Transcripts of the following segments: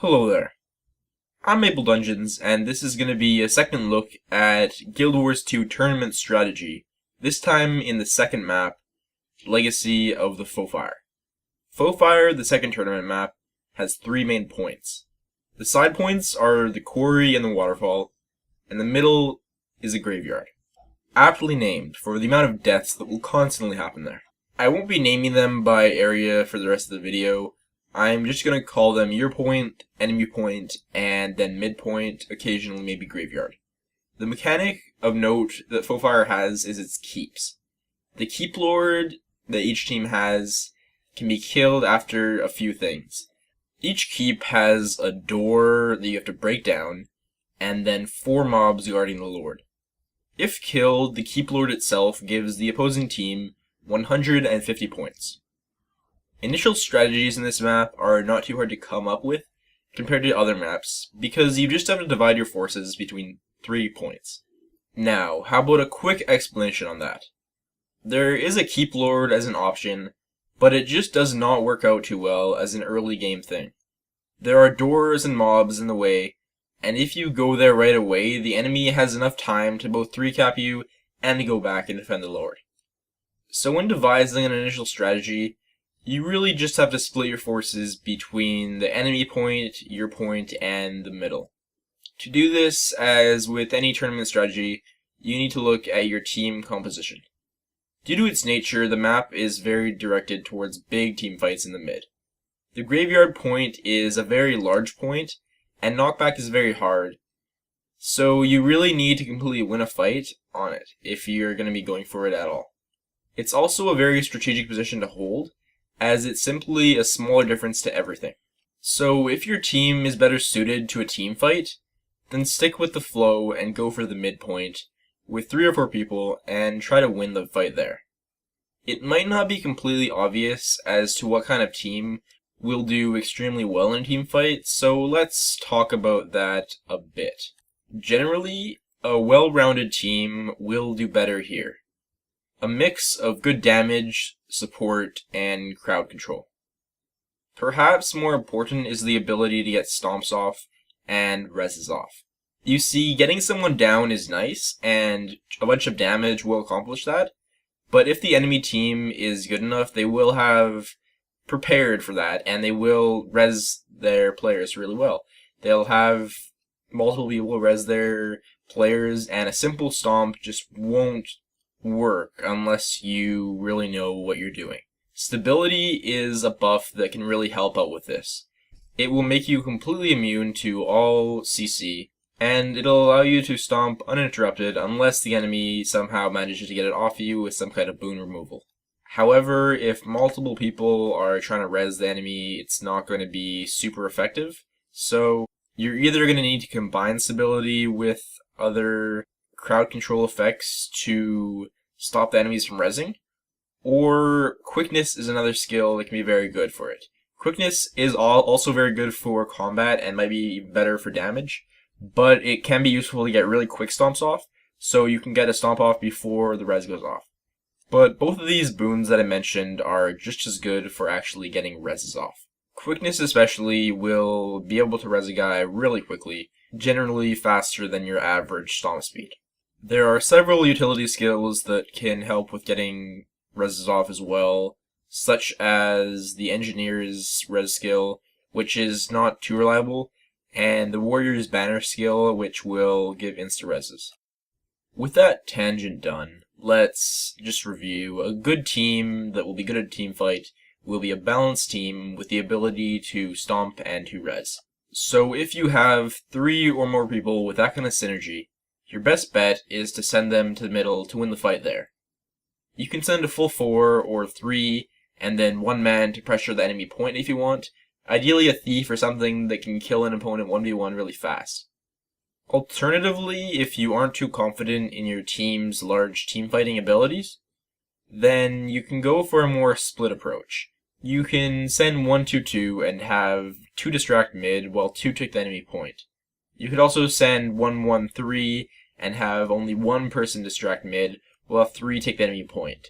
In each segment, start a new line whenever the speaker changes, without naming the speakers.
Hello there. I'm MapleDungeons, and this is going to be a second look at Guild Wars 2 tournament strategy, this time in the second map, Legacy of the Foefire. Foefire, the second tournament map, has three main points. The side points are the quarry and the waterfall, and the middle is a graveyard. Aptly named for the amount of deaths that will constantly happen there. I won't be naming them by area for the rest of the video. I'm just going to call them your point, enemy point, and then midpoint, occasionally maybe graveyard. The mechanic of note that Foefire has is its keeps. The keep lord that each team has can be killed after a few things. Each keep has a door that you have to break down, and then 4 mobs guarding the lord. If killed, the keep lord itself gives the opposing team 150 points. Initial strategies in this map are not too hard to come up with compared to other maps, because you just have to divide your forces between 3 points. Now, how about a quick explanation on that? There is a keep lord as an option, but it just does not work out too well as an early game thing. There are doors and mobs in the way, and if you go there right away, the enemy has enough time to both 3-cap you and to go back and defend the lord. So when devising an initial strategy, you really just have to split your forces between the enemy point, your point, and the middle. To do this, as with any tournament strategy, you need to look at your team composition. Due to its nature, the map is very directed towards big team fights in the mid. The graveyard point is a very large point, and knockback is very hard, so you really need to completely win a fight on it if you're going to be going for it at all. It's also a very strategic position to hold, as it's simply a smaller difference to everything. So if your team is better suited to a team fight, then stick with the flow and go for the midpoint with 3 or 4 people and try to win the fight there. It might not be completely obvious as to what kind of team will do extremely well in a team fight, so let's talk about that a bit. Generally, a well-rounded team will do better here. A mix of good damage, support, and crowd control. Perhaps more important is the ability to get stomps off and reses off. You see, getting someone down is nice, and a bunch of damage will accomplish that, but if the enemy team is good enough, they will have prepared for that, and they will res their players really well. They'll have multiple people res their players, and a simple stomp just won't work unless you really know what you're doing. Stability is a buff that can really help out with this. It will make you completely immune to all CC, and it'll allow you to stomp uninterrupted unless the enemy somehow manages to get it off you with some kind of boon removal. However, if multiple people are trying to res the enemy, it's not going to be super effective, so you're either going to need to combine stability with other crowd control effects to stop the enemies from rezzing, or quickness is another skill that can be very good for it. Quickness is also very good for combat and might be better for damage, but it can be useful to get really quick stomps off, so you can get a stomp off before the res goes off. But both of these boons that I mentioned are just as good for actually getting reses off. Quickness especially will be able to res a guy really quickly, generally faster than your average stomp speed. There are several utility skills that can help with getting reses off as well, such as the Engineer's res skill, which is not too reliable, and the Warrior's banner skill, which will give insta-reses. With that tangent done, let's just review. A good team that will be good at a team fight will be a balanced team with the ability to stomp and to res. So if you have 3 or more people with that kind of synergy, your best bet is to send them to the middle to win the fight there. You can send a full 4 or 3 and then 1 man to pressure the enemy point if you want, ideally a thief or something that can kill an opponent 1v1 really fast. Alternatively, if you aren't too confident in your team's large team fighting abilities, then you can go for a more split approach. You can send 1-2-2 and have 2 distract mid while 2 take the enemy point. You could also send 1-1-3 and have only 1 person distract mid while 3 take the enemy point.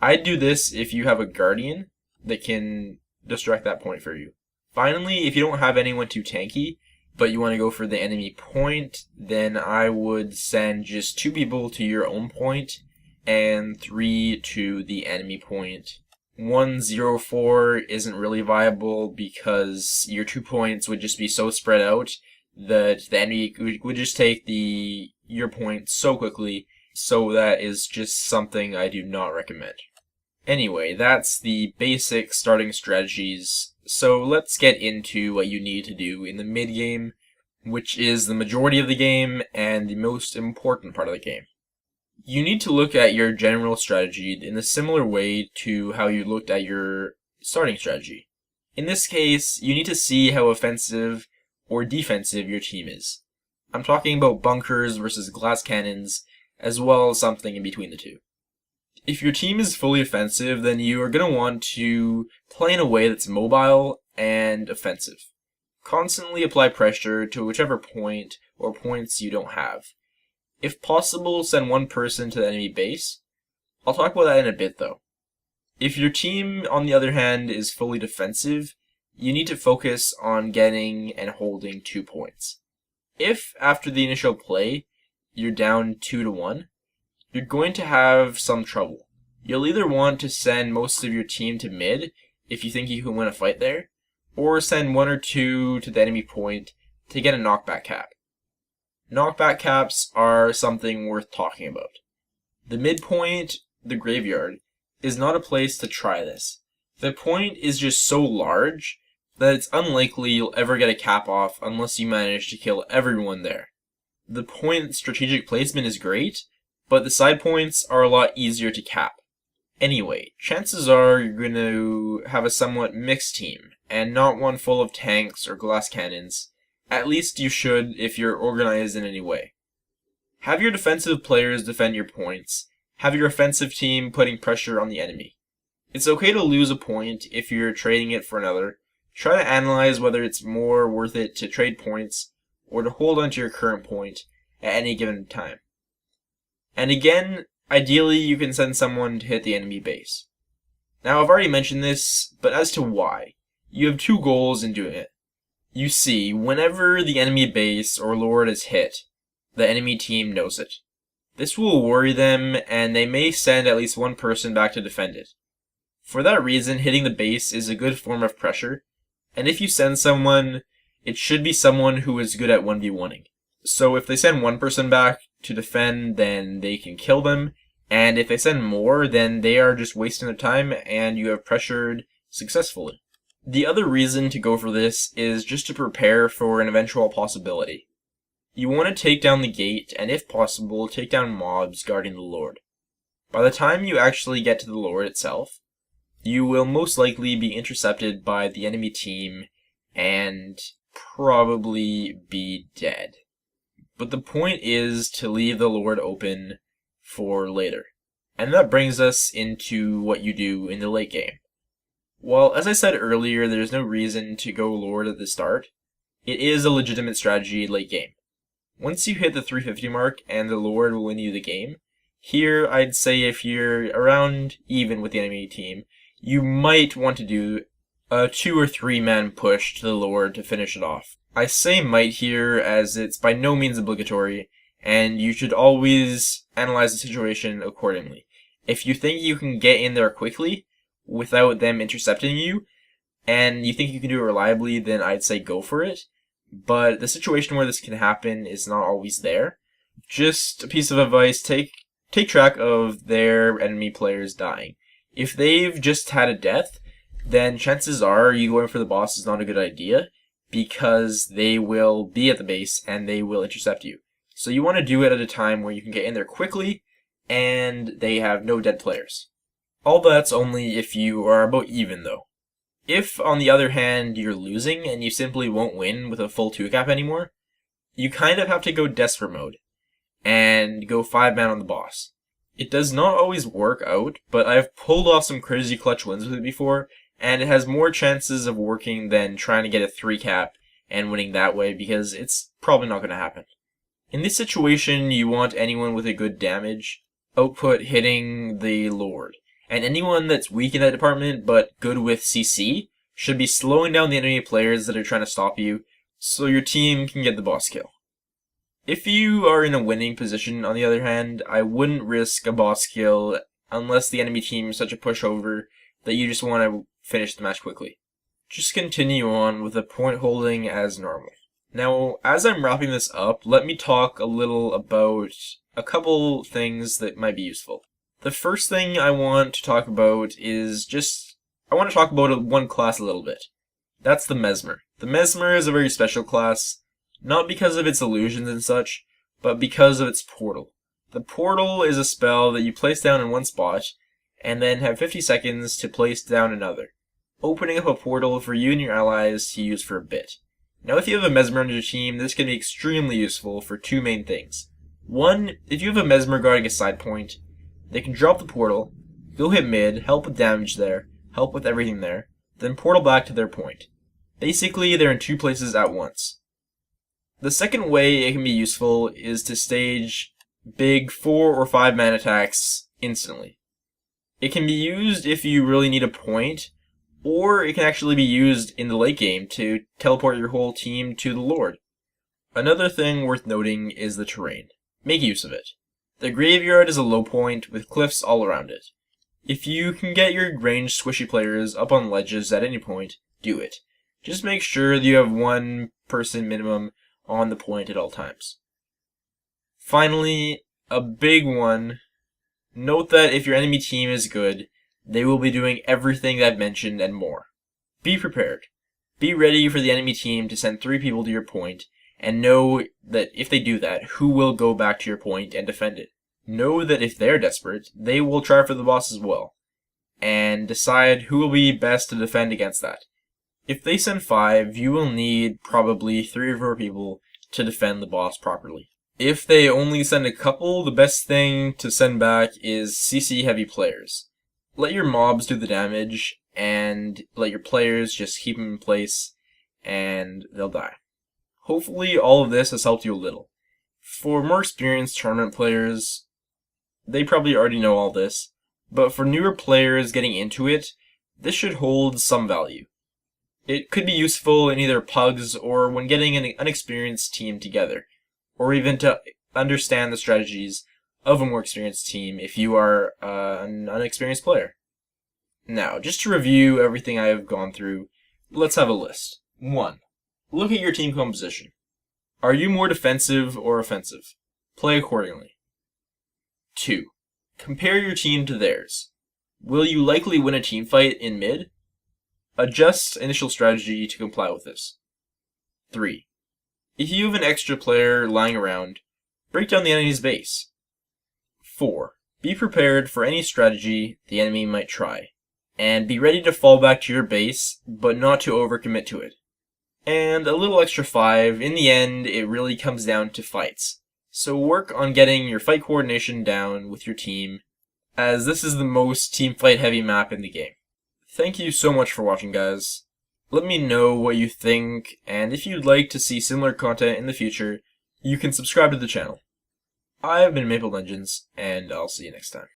I'd do this if you have a guardian that can distract that point for you. Finally, if you don't have anyone too tanky, but you want to go for the enemy point, then I would send just 2 people to your own point and 3 to the enemy point. 1-0-4 isn't really viable because your 2 points would just be so spread out that the enemy would just take your point so quickly, so that is just something I do not recommend. Anyway, that's the basic starting strategies, so let's get into what you need to do in the mid-game, which is the majority of the game and the most important part of the game. You need to look at your general strategy in a similar way to how you looked at your starting strategy. In this case, you need to see how offensive or defensive your team is. I'm talking about bunkers versus glass cannons, as well as something in between the two. If your team is fully offensive, then you are going to want to play in a way that's mobile and offensive. Constantly apply pressure to whichever point or points you don't have. If possible, send 1 person to the enemy base. I'll talk about that in a bit though. If your team, on the other hand, is fully defensive, you need to focus on getting and holding 2 points. If, after the initial play, you're down 2-1, you're going to have some trouble. You'll either want to send most of your team to mid, if you think you can win a fight there, or send 1 or 2 to the enemy point to get a knockback cap. Knockback caps are something worth talking about. The midpoint, the graveyard, is not a place to try this. The point is just so large that it's unlikely you'll ever get a cap off unless you manage to kill everyone there. The point strategic placement is great, but the side points are a lot easier to cap. Anyway, chances are you're going to have a somewhat mixed team, and not one full of tanks or glass cannons. At least you should if you're organized in any way. Have your defensive players defend your points. Have your offensive team putting pressure on the enemy. It's okay to lose a point if you're trading it for another. Try to analyze whether it's more worth it to trade points or to hold onto your current point at any given time. And again, ideally you can send someone to hit the enemy base. Now I've already mentioned this, but as to why, you have 2 goals in doing it. You see, whenever the enemy base or lord is hit, the enemy team knows it. This will worry them, and they may send at least 1 person back to defend it. For that reason, hitting the base is a good form of pressure, and if you send someone, it should be someone who is good at 1v1ing. So if they send 1 person back to defend, then they can kill them, and if they send more, then they are just wasting their time, and you have pressured successfully. The other reason to go for this is just to prepare for an eventual possibility. You want to take down the gate, and if possible, take down mobs guarding the lord. By the time you actually get to the lord itself, you will most likely be intercepted by the enemy team and probably be dead. But the point is to leave the lord open for later. And that brings us into what you do in the late game. Well, as I said earlier, there's no reason to go lord at the start. It is a legitimate strategy late game. Once you hit the 350 mark and the lord will win you the game, here I'd say if you're around even with the enemy team, you might want to do a 2 or 3 man push to the lord to finish it off. I say might here as it's by no means obligatory, and you should always analyze the situation accordingly. If you think you can get in there quickly, without them intercepting you, and you think you can do it reliably, then I'd say go for it. But the situation where this can happen is not always there. Just a piece of advice, take track of their enemy players dying. If they've just had a death, then chances are you going for the boss is not a good idea, because they will be at the base and they will intercept you. So you want to do it at a time where you can get in there quickly, and they have no dead players. All that's only if you are about even though. If, on the other hand, you're losing and you simply won't win with a full 2-cap anymore, you kind of have to go desperate mode and go 5-man on the boss. It does not always work out, but I've pulled off some crazy clutch wins with it before, and it has more chances of working than trying to get a 3-cap and winning that way because it's probably not going to happen. In this situation, you want anyone with a good damage output hitting the lord. And anyone that's weak in that department but good with CC should be slowing down the enemy players that are trying to stop you, so your team can get the boss kill. If you are in a winning position, on the other hand, I wouldn't risk a boss kill unless the enemy team is such a pushover that you just want to finish the match quickly. Just continue on with the point holding as normal. Now, as I'm wrapping this up, let me talk a little about a couple things that might be useful. The first thing I want to talk about is I want to talk about one class a little bit. That's the Mesmer. The Mesmer is a very special class, not because of its illusions and such, but because of its portal. The portal is a spell that you place down in one spot, and then have 50 seconds to place down another, opening up a portal for you and your allies to use for a bit. Now, if you have a Mesmer on your team, this can be extremely useful for two main things. One, if you have a Mesmer guarding a side point, they can drop the portal, go hit mid, help with damage there, help with everything there, then portal back to their point. Basically, they're in two places at once. The second way it can be useful is to stage big 4 or 5 man attacks instantly. It can be used if you really need a point, or it can actually be used in the late game to teleport your whole team to the Lord. Another thing worth noting is the terrain. Make use of it. The graveyard is a low point with cliffs all around it. If you can get your ranged squishy players up on ledges at any point, do it. Just make sure that you have one person minimum on the point at all times. Finally, a big one. Note that if your enemy team is good, they will be doing everything that I've mentioned and more. Be prepared. Be ready for the enemy team to send 3 people to your point, and know that if they do that, who will go back to your point and defend it. Know that if they're desperate, they will try for the boss as well, and decide who will be best to defend against that. If they send 5, you will need probably 3 or 4 people to defend the boss properly. If they only send a couple, the best thing to send back is CC heavy players. Let your mobs do the damage, and let your players just keep them in place, and they'll die. Hopefully all of this has helped you a little. For more experienced tournament players, they probably already know all this, but for newer players getting into it, this should hold some value. It could be useful in either pugs or when getting an unexperienced team together, or even to understand the strategies of a more experienced team if you are an unexperienced player. Now, just to review everything I have gone through, let's have a list. 1. Look at your team composition. Are you more defensive or offensive? Play accordingly. 2. Compare your team to theirs. Will you likely win a team fight in mid? Adjust initial strategy to comply with this. 3. If you have an extra player lying around, break down the enemy's base. 4. Be prepared for any strategy the enemy might try, and be ready to fall back to your base, but not to overcommit to it. And a little extra 5, in the end, it really comes down to fights. So work on getting your fight coordination down with your team, as this is the most team fight heavy map in the game. Thank you so much for watching, guys. Let me know what you think, and if you'd like to see similar content in the future, you can subscribe to the channel. I've been MapleDungeons, and I'll see you next time.